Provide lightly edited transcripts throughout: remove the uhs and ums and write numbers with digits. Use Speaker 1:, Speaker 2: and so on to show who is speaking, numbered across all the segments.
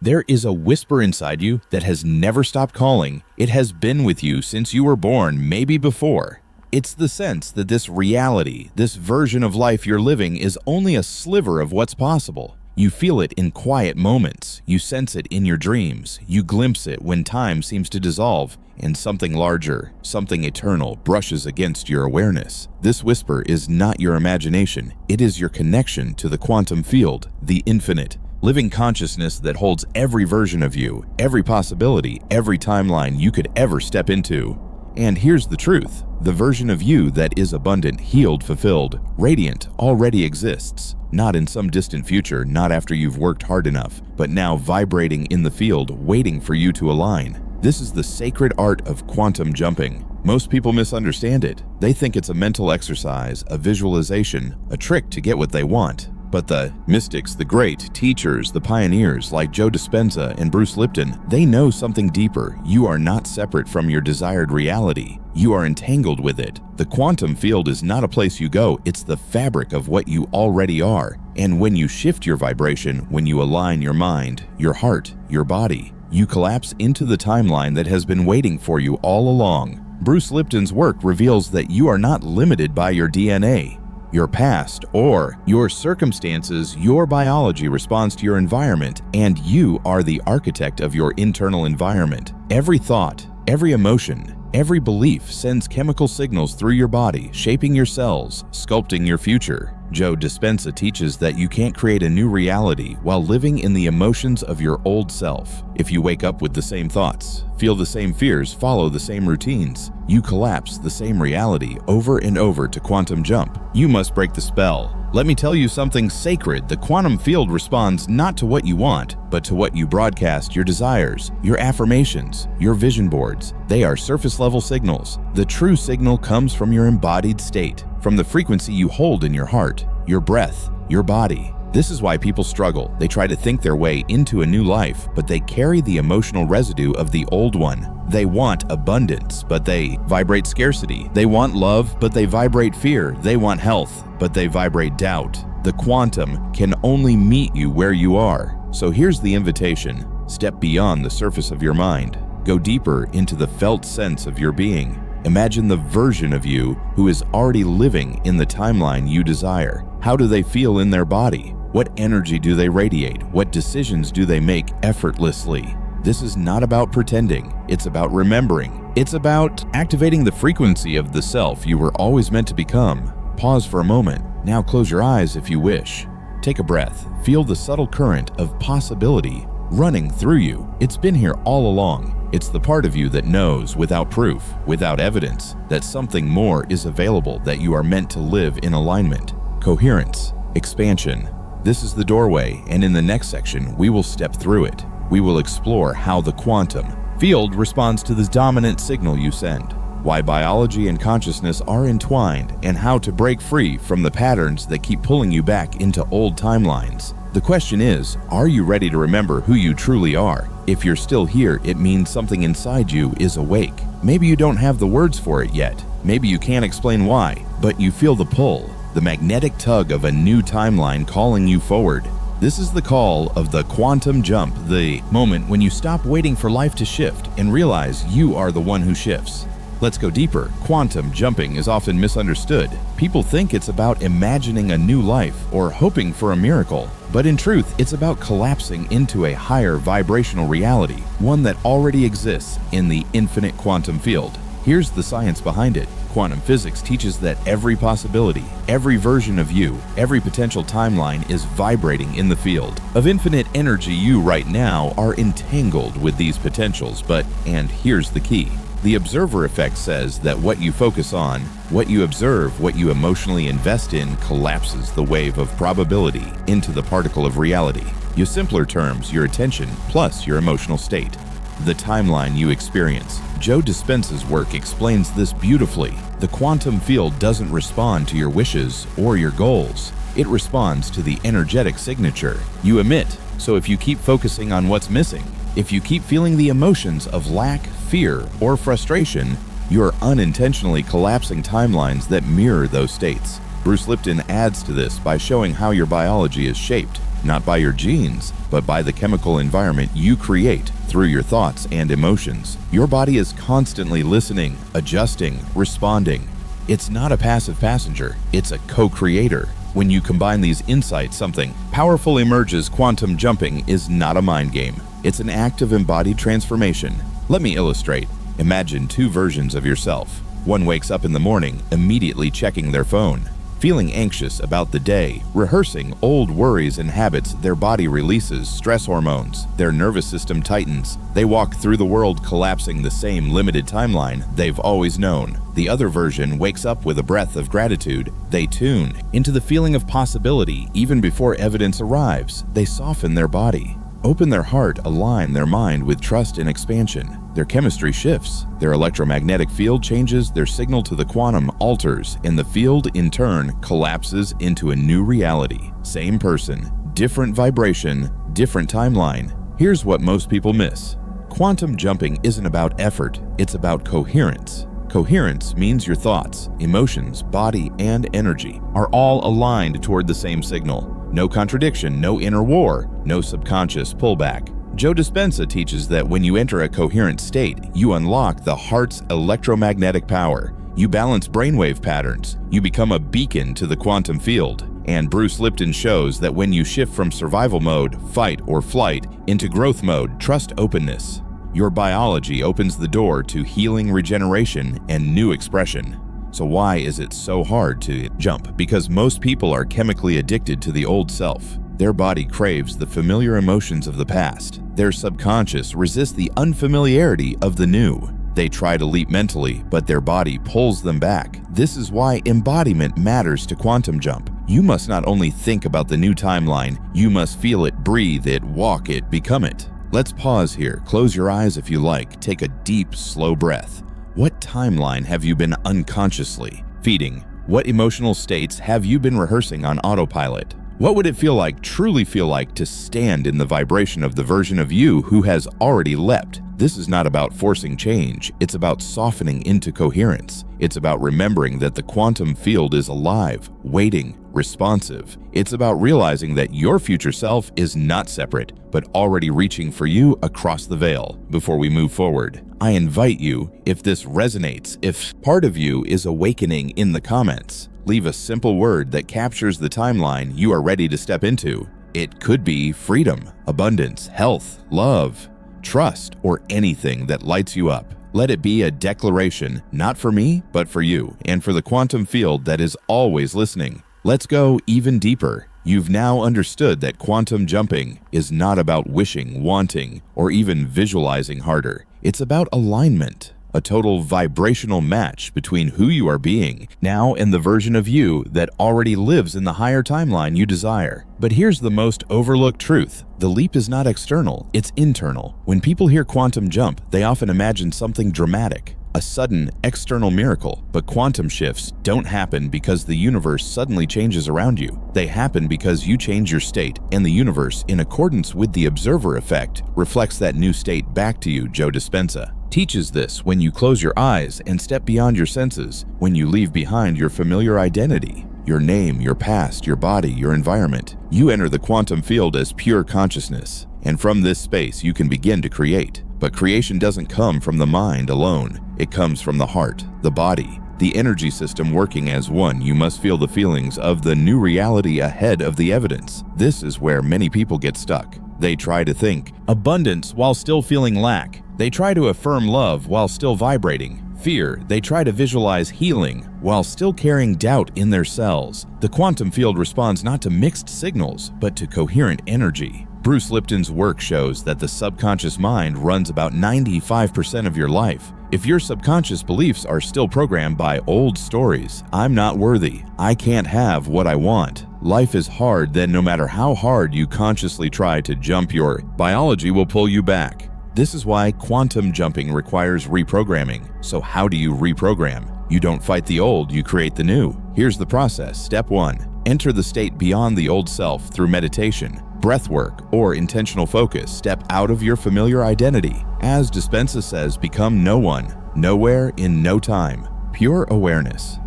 Speaker 1: There is a whisper inside you that has never stopped calling. It has been with you since you were born, maybe before. It's the sense that this reality, this version of life you're living, is only a sliver of what's possible. You feel it in quiet moments. You sense it in your dreams. You glimpse it when time seems to dissolve and something larger, something eternal brushes against your awareness. This whisper is not your imagination. It is your connection to the quantum field, the infinite, living consciousness that holds every version of you, every possibility, every timeline you could ever step into. And here's the truth. The version of you that is abundant, healed, fulfilled, radiant already exists. Not in some distant future, not after you've worked hard enough, but now vibrating in the field, waiting for you to align. This is the sacred art of quantum jumping. Most people misunderstand it. They think it's a mental exercise, a visualization, a trick to get what they want. But the mystics, the great teachers, the pioneers like Joe Dispenza and Bruce Lipton, they know something deeper. You are not separate from your desired reality. You are entangled with it. The quantum field is not a place you go, it's the fabric of what you already are. And when you shift your vibration, when you align your mind, your heart, your body, you collapse into the timeline that has been waiting for you all along. Bruce Lipton's work reveals that you are not limited by your DNA, your past, or your circumstances. Your biology responds to your environment, and you are the architect of your internal environment. Every thought, every emotion, every belief sends chemical signals through your body, shaping your cells, sculpting your future. Joe Dispenza teaches that you can't create a new reality while living in the emotions of your old self. If you wake up with the same thoughts, feel the same fears, follow the same routines, you collapse the same reality over and over. To quantum jump, you must break the spell. Let me tell you something sacred. The quantum field responds not to what you want, but to what you broadcast, your desires, your affirmations, your vision boards. They are surface level signals. The true signal comes from your embodied state, from the frequency you hold in your heart, your breath, your body. This is why people struggle. They try to think their way into a new life, but they carry the emotional residue of the old one. They want abundance, but they vibrate scarcity. They want love, but they vibrate fear. They want health, but they vibrate doubt. The quantum can only meet you where you are. So here's the invitation. Step beyond the surface of your mind. Go deeper into the felt sense of your being. Imagine the version of you who is already living in the timeline you desire. How do they feel in their body? What energy do they radiate? What decisions do they make effortlessly? This is not about pretending. It's about remembering. It's about activating the frequency of the self you were always meant to become. Pause for a moment. Now close your eyes if you wish. Take a breath. Feel the subtle current of possibility running through you. It's been here all along. It's the part of you that knows, without proof, without evidence, that something more is available, that you are meant to live in alignment. Coherence, expansion. This is the doorway, and in the next section, we will step through it. We will explore how the quantum field responds to the dominant signal you send, why biology and consciousness are entwined, and how to break free from the patterns that keep pulling you back into old timelines. The question is, are you ready to remember who you truly are? If you're still here, it means something inside you is awake. Maybe you don't have the words for it yet. Maybe you can't explain why, but you feel the pull, the magnetic tug of a new timeline calling you forward. This is the call of the quantum jump, the moment when you stop waiting for life to shift and realize you are the one who shifts. Let's go deeper. Quantum jumping is often misunderstood. People think it's about imagining a new life or hoping for a miracle. But in truth, it's about collapsing into a higher vibrational reality, one that already exists in the infinite quantum field. Here's the science behind it. Quantum physics teaches that every possibility, every version of you, every potential timeline is vibrating in the field of infinite energy. You right now are entangled with these potentials, and here's the key. The observer effect says that what you focus on, what you observe, what you emotionally invest in collapses the wave of probability into the particle of reality. Use simpler terms, your attention plus your emotional state, the timeline you experience. Joe Dispenza's work explains this beautifully. The quantum field doesn't respond to your wishes or your goals. It responds to the energetic signature you emit. So if you keep focusing on what's missing, if you keep feeling the emotions of lack, fear, or frustration, you're unintentionally collapsing timelines that mirror those states. Bruce Lipton adds to this by showing how your biology is shaped. not by your genes, but by the chemical environment you create through your thoughts and emotions. Your body is constantly listening, adjusting, responding. It's not a passive passenger, it's a co-creator. When you combine these insights, something powerful emerges. Quantum jumping is not a mind game. It's an act of embodied transformation. Let me illustrate. Imagine two versions of yourself. One wakes up in the morning, immediately checking their phone, feeling anxious about the day, rehearsing old worries and habits. Their body releases stress hormones. Their nervous system tightens. They walk through the world collapsing the same limited timeline they've always known. The other version wakes up with a breath of gratitude. They tune into the feeling of possibility even before evidence arrives. They soften their body, open their heart, align their mind with trust and expansion. Their chemistry shifts. Their electromagnetic field changes. Their signal to the quantum alters, and the field in turn collapses into a new reality. Same person, different vibration, different timeline. Here's what most people miss. Quantum jumping isn't about effort, it's about coherence. Coherence means your thoughts, emotions, body, and energy are all aligned toward the same signal. No contradiction, no inner war, no subconscious pullback. Joe Dispenza teaches that when you enter a coherent state, you unlock the heart's electromagnetic power. You balance brainwave patterns. You become a beacon to the quantum field. And Bruce Lipton shows that when you shift from survival mode, fight or flight, into growth mode, trust openness, your biology opens the door to healing, regeneration, and new expression. So why is it so hard to jump? Because most people are chemically addicted to the old self. Their body craves the familiar emotions of the past. Their subconscious resists the unfamiliarity of the new. They try to leap mentally, but their body pulls them back. This is why embodiment matters to quantum jump. You must not only think about the new timeline, you must feel it, breathe it, walk it, become it. Let's pause here. Close your eyes if you like. Take a deep, slow breath. What timeline have you been unconsciously feeding? What emotional states have you been rehearsing on autopilot? What would it feel like, truly feel like, to stand in the vibration of the version of you who has already leapt? This is not about forcing change. It's about softening into coherence. It's about remembering that the quantum field is alive, waiting, responsive. It's about realizing that your future self is not separate, but already reaching for you across the veil. Before we move forward, I invite you, if this resonates, if part of you is awakening, in the comments, leave a simple word that captures the timeline you are ready to step into. It could be freedom, abundance, health, love, trust, or anything that lights you up. Let it be a declaration, not for me, but for you, and for the quantum field that is always listening. Let's go even deeper. You've now understood that quantum jumping is not about wishing, wanting, or even visualizing harder. It's about alignment, a total vibrational match between who you are being now and the version of you that already lives in the higher timeline you desire. But here's the most overlooked truth. The leap is not external, it's internal. When people hear quantum jump, they often imagine something dramatic, a sudden external miracle. But quantum shifts don't happen because the universe suddenly changes around you. They happen because you change your state, and the universe, in accordance with the observer effect, reflects that new state back to you. Joe Dispenza teaches this when you close your eyes and step beyond your senses, when you leave behind your familiar identity, your name, your past, your body, your environment. You enter the quantum field as pure consciousness, and from this space you can begin to create. But creation doesn't come from the mind alone. It comes from the heart, the body, the energy system working as one. You must feel the feelings of the new reality ahead of the evidence. This is where many people get stuck. They try to think abundance while still feeling lack. They try to affirm love while still vibrating fear. They try to visualize healing while still carrying doubt in their cells. The quantum field responds not to mixed signals, but to coherent energy. Bruce Lipton's work shows that the subconscious mind runs about 95% of your life. If your subconscious beliefs are still programmed by old stories, I'm not worthy, I can't have what I want, life is hard, then no matter how hard you consciously try to jump, your biology will pull you back. This is why quantum jumping requires reprogramming. So how do you reprogram? You don't fight the old, you create the new. Here's the process. Step 1. Enter the state beyond the old self through meditation, breath work, or intentional focus. Step out of your familiar identity. As Dispenza says, become no one, nowhere, in no time. Pure awareness.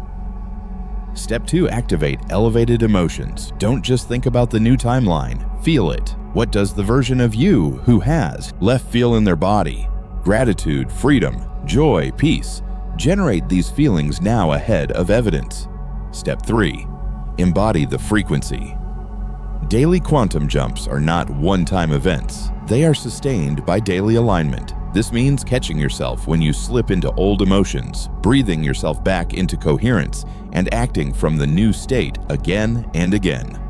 Speaker 1: Step 2. Activate elevated emotions. Don't just think about the new timeline. Feel it. What does the version of you who has left feel in their body? Gratitude, freedom, joy, peace. Generate these feelings now ahead of evidence. Step 3. Embody the frequency. Daily quantum jumps are not one-time events. They are sustained by daily alignment. This means catching yourself when you slip into old emotions, breathing yourself back into coherence, and acting from the new state again and again.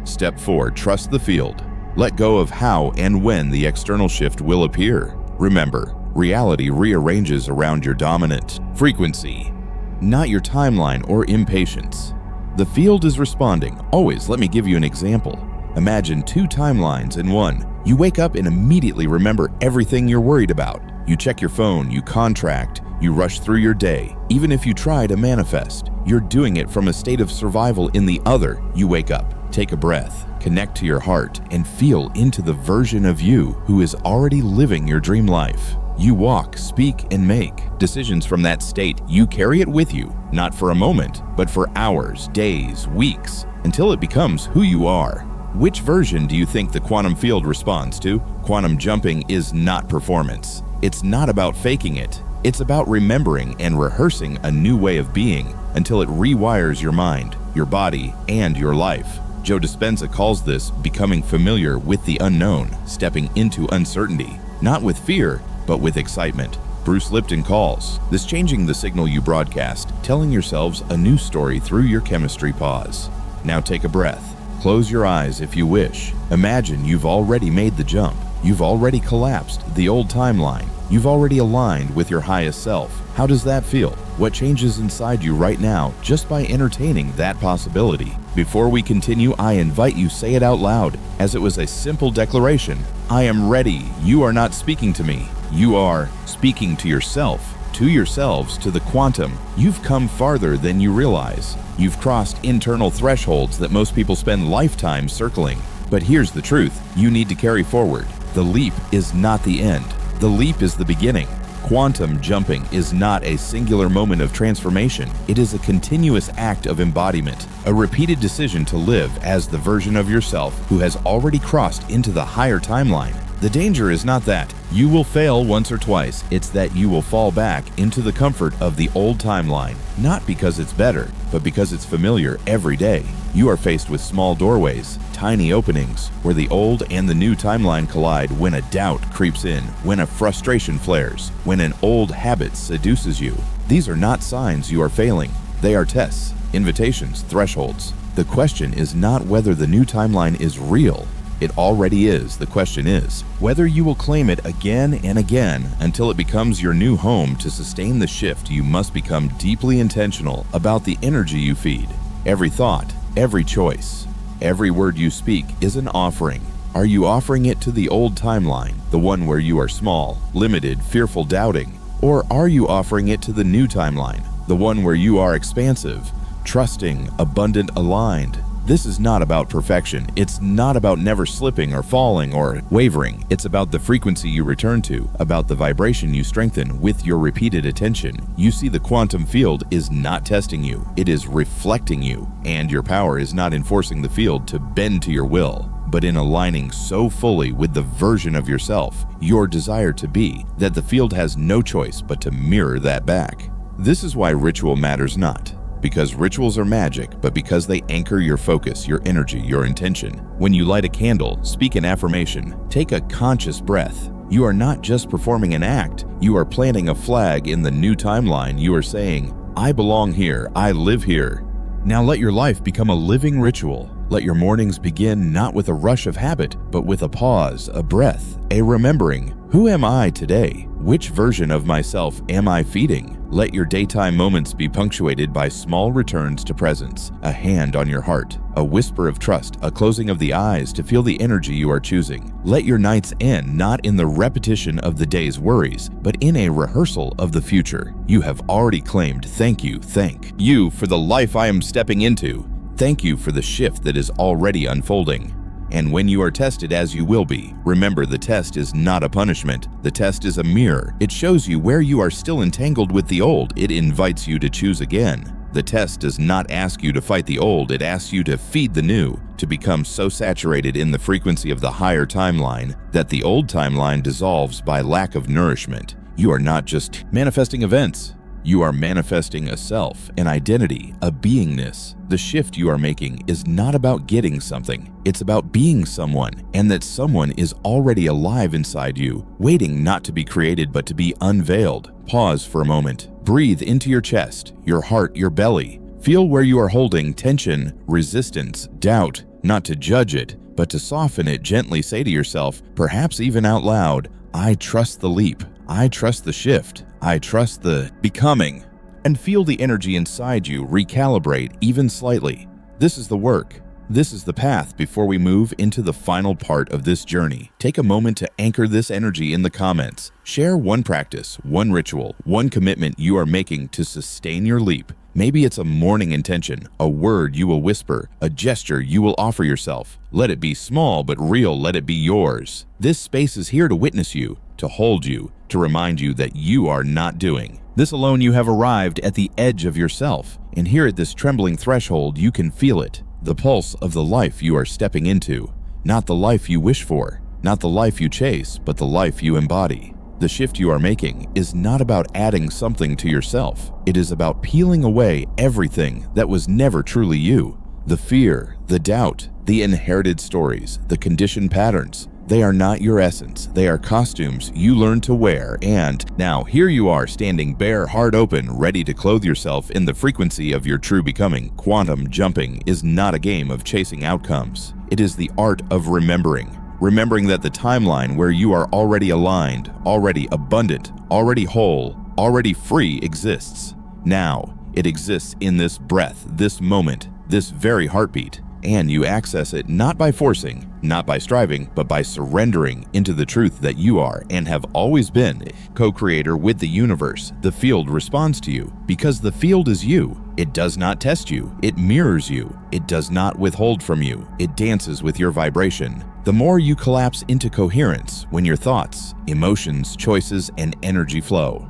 Speaker 1: Step 4. Trust the field. Let go of how and when the external shift will appear. Remember, reality rearranges around your dominant frequency, not your timeline or impatience. The field is responding. Always. Let me give you an example. Imagine 2 timelines in one. You wake up and immediately remember everything you're worried about. You check your phone, you contract, you rush through your day. Even if you try to manifest, you're doing it from a state of survival. In the other, you wake up, take a breath, connect to your heart, and feel into the version of you who is already living your dream life. You walk, speak, and make decisions from that state. You carry it with you, not for a moment, but for hours, days, weeks, until it becomes who you are. Which version do you think the quantum field responds to? Quantum jumping is not performance. It's not about faking it. It's about remembering and rehearsing a new way of being until it rewires your mind, your body, and your life. Joe Dispenza calls this becoming familiar with the unknown, stepping into uncertainty, not with fear, but with excitement. Bruce Lipton calls this changing the signal you broadcast, telling yourselves a new story through your chemistry pause. Now take a breath. Close your eyes if you wish. Imagine you've already made the jump. You've already collapsed the old timeline. You've already aligned with your highest self. How does that feel? What changes inside you right now just by entertaining that possibility? Before we continue, I invite you say it out loud, as it was a simple declaration. I am ready. You are not speaking to me. You are speaking to yourself, to yourselves, to the quantum. You've come farther than you realize. You've crossed internal thresholds that most people spend lifetimes circling. But here's the truth. You need to carry forward. The leap is not the end. The leap is the beginning. Quantum jumping is not a singular moment of transformation. It is a continuous act of embodiment, a repeated decision to live as the version of yourself who has already crossed into the higher timeline. The danger is not that you will fail once or twice. It's that you will fall back into the comfort of the old timeline, not because it's better, but because it's familiar every day. You are faced with small doorways, tiny openings, where the old and the new timeline collide when a doubt creeps in, when a frustration flares, when an old habit seduces you. These are not signs you are failing. They are tests, invitations, thresholds. The question is not whether the new timeline is real. It already is. The question is whether you will claim it again and again until it becomes your new home. To sustain the shift, you must become deeply intentional about the energy you feed. Every thought, every choice, every word you speak is an offering. Are you offering it to the old timeline, the one where you are small, limited, fearful, doubting? Or are you offering it to the new timeline, the one where you are expansive, trusting, abundant, aligned? This is not about perfection. It's not about never slipping or falling or wavering. It's about the frequency you return to, about the vibration you strengthen with your repeated attention. You see, the quantum field is not testing you. It is reflecting you. And your power is not in forcing the field to bend to your will, but in aligning so fully with the version of yourself, your desire to be, that the field has no choice but to mirror that back. This is why ritual matters not because rituals are magic, but because they anchor your focus, your energy, your intention. When you light a candle, speak an affirmation, take a conscious breath. You are not just performing an act, you are planting a flag in the new timeline. You are saying, I belong here, I live here. Now let your life become a living ritual. Let your mornings begin not with a rush of habit, but with a pause, a breath, a remembering. Who am I today? Which version of myself am I feeding? Let your daytime moments be punctuated by small returns to presence, a hand on your heart, a whisper of trust, a closing of the eyes to feel the energy you are choosing. Let your nights end not in the repetition of the day's worries, but in a rehearsal of the future. You have already claimed. Thank you for the life I am stepping into. Thank you for the shift that is already unfolding. And when you are tested, as you will be, remember, the test is not a punishment. The test is a mirror. It shows you where you are still entangled with the old. It invites you to choose again. The test does not ask you to fight the old. It asks you to feed the new, to become so saturated in the frequency of the higher timeline that the old timeline dissolves by lack of nourishment. You are not just manifesting events. You are manifesting a self, an identity, a beingness. The shift you are making is not about getting something. It's about being someone, and that someone is already alive inside you, waiting not to be created but to be unveiled. Pause for a moment. Breathe into your chest, your heart, your belly. Feel where you are holding tension, resistance, doubt, not to judge it, but to soften it. Gently say to yourself, perhaps even out loud, I trust the leap. I trust the shift. I trust the becoming. And feel the energy inside you recalibrate even slightly. This is the work. This is the path before we move into the final part of this journey. Take a moment to anchor this energy in the comments. Share one practice, one ritual, one commitment you are making to sustain your leap. Maybe it's a morning intention, a word you will whisper, a gesture you will offer yourself. Let it be small but real. Let it be yours. This space is here to witness you, to hold you, to remind you that you are not doing. This alone, you have arrived at the edge of yourself. And here at this trembling threshold, you can feel it. The pulse of the life you are stepping into. Not the life you wish for, not the life you chase, but the life you embody. The shift you are making is not about adding something to yourself. It is about peeling away everything that was never truly you. The fear, the doubt, the inherited stories, the conditioned patterns. They are not your essence. They are costumes you learn to wear, and now here you are standing bare, heart open, ready to clothe yourself in the frequency of your true becoming. Quantum jumping is not a game of chasing outcomes. It is the art of remembering. Remembering that the timeline where you are already aligned, already abundant, already whole, already free exists. Now, it exists in this breath, this moment, this very heartbeat. And you access it not by forcing, not by striving, but by surrendering into the truth that you are and have always been, co-creator with the universe. The field responds to you because the field is you. It does not test you. It mirrors you. It does not withhold from you. It dances with your vibration. The more you collapse into coherence when your thoughts, emotions, choices, and energy flow.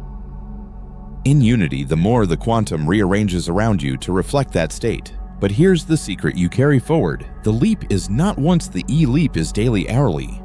Speaker 1: In unity, the more the quantum rearranges around you to reflect that state. But here's the secret you carry forward. The leap is not once, the leap is daily, hourly.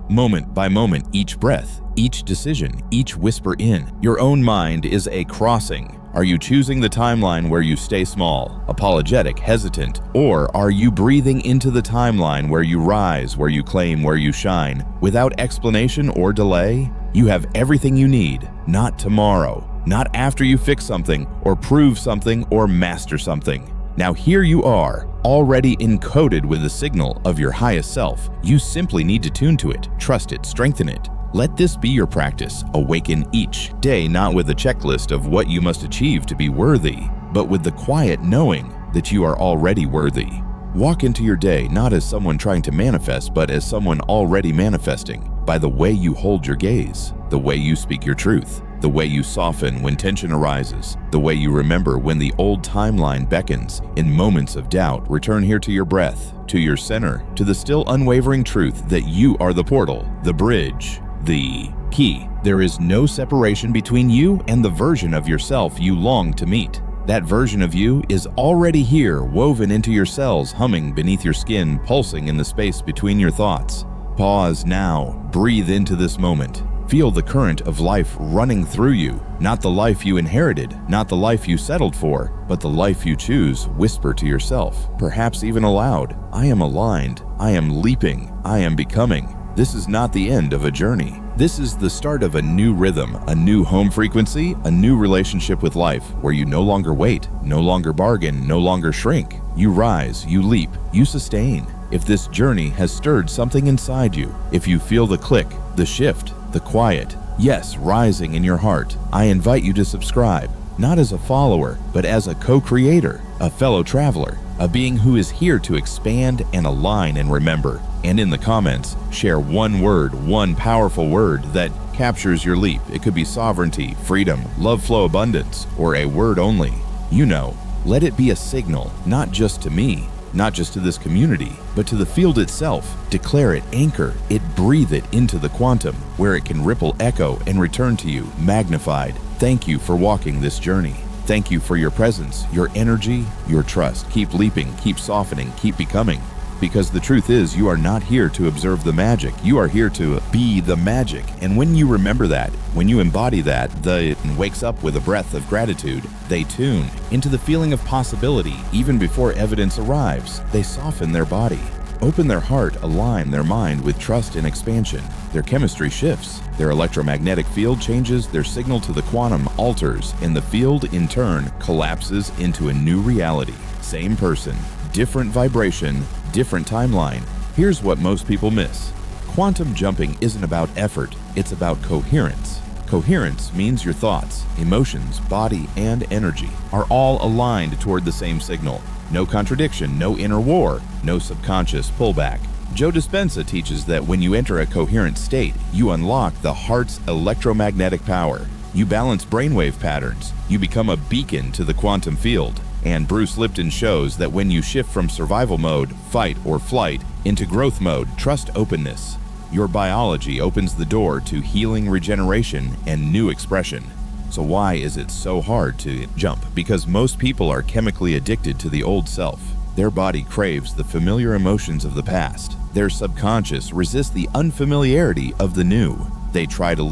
Speaker 1: Moment by moment, each breath, each decision, each whisper in. Your own mind is a crossing. Are you choosing the timeline where you stay small, apologetic, hesitant? Or are you breathing into the timeline where you rise, where you claim, where you shine? Without explanation or delay, you have everything you need, not tomorrow, not after you fix something, or prove something, or master something. Now here you are, already encoded with the signal of your highest self. You simply need to tune to it, trust it, strengthen it. Let this be your practice. Awaken each day, not with a checklist of what you must achieve to be worthy, but with the quiet knowing that you are already worthy. Walk into your day not as someone trying to manifest, but as someone already manifesting, by the way you hold your gaze, the way you speak your truth, the way you soften when tension arises, the way you remember when the old timeline beckons. In moments of doubt, return here to your breath, to your center, to the still unwavering truth that you are the portal, the bridge, the key. There is no separation between you and the version of yourself you long to meet. That version of you is already here, woven into your cells, humming beneath your skin, pulsing in the space between your thoughts. Pause now, breathe into this moment. Feel the current of life running through you, not the life you inherited, not the life you settled for, but the life you choose. Whisper to yourself, perhaps even aloud, I am aligned, I am leaping, I am becoming. This is not the end of a journey. This is the start of a new rhythm, a new home frequency, a new relationship with life, where you no longer wait, no longer bargain, no longer shrink. You rise, you leap, you sustain. If this journey has stirred something inside you, if you feel the click, the shift, the quiet, yes, rising in your heart, I invite you to subscribe, not as a follower, but as a co-creator, a fellow traveler, a being who is here to expand and align and remember. And in the comments, share one word, one powerful word that captures your leap. It could be sovereignty, freedom, love flow, abundance, or a word only. You know, let it be a signal, not just to me, not just to this community, but to the field itself. Declare it, anchor it, breathe it into the quantum, where it can ripple, echo, and return to you, magnified. Thank you for walking this journey. Thank you for your presence, your energy, your trust. Keep leaping, keep softening, keep becoming. Because the truth is, you are not here to observe the magic. You are here to be the magic. And when you remember that, when you embody that, the wakes up with a breath of gratitude. They tune into the feeling of possibility even before evidence arrives. They soften their body, open their heart, align their mind with trust and expansion. Their chemistry shifts. Their electromagnetic field changes, their signal to the quantum alters, and the field, in turn, collapses into a new reality. Same person, different vibration, different timeline. Here's what most people miss. Quantum jumping isn't about effort, it's about coherence. Coherence means your thoughts, emotions, body, and energy are all aligned toward the same signal. No contradiction, no inner war, no subconscious pullback. Joe Dispenza teaches that when you enter a coherent state, you unlock the heart's electromagnetic power. You balance brainwave patterns. You become a beacon to the quantum field. And Bruce Lipton shows that when you shift from survival mode, fight or flight, into growth mode, trust openness, your biology opens the door to healing, regeneration, and new expression. So why is it so hard to jump? Because most people are chemically addicted to the old self. Their body craves the familiar emotions of the past. Their subconscious resists the unfamiliarity of the new. They try to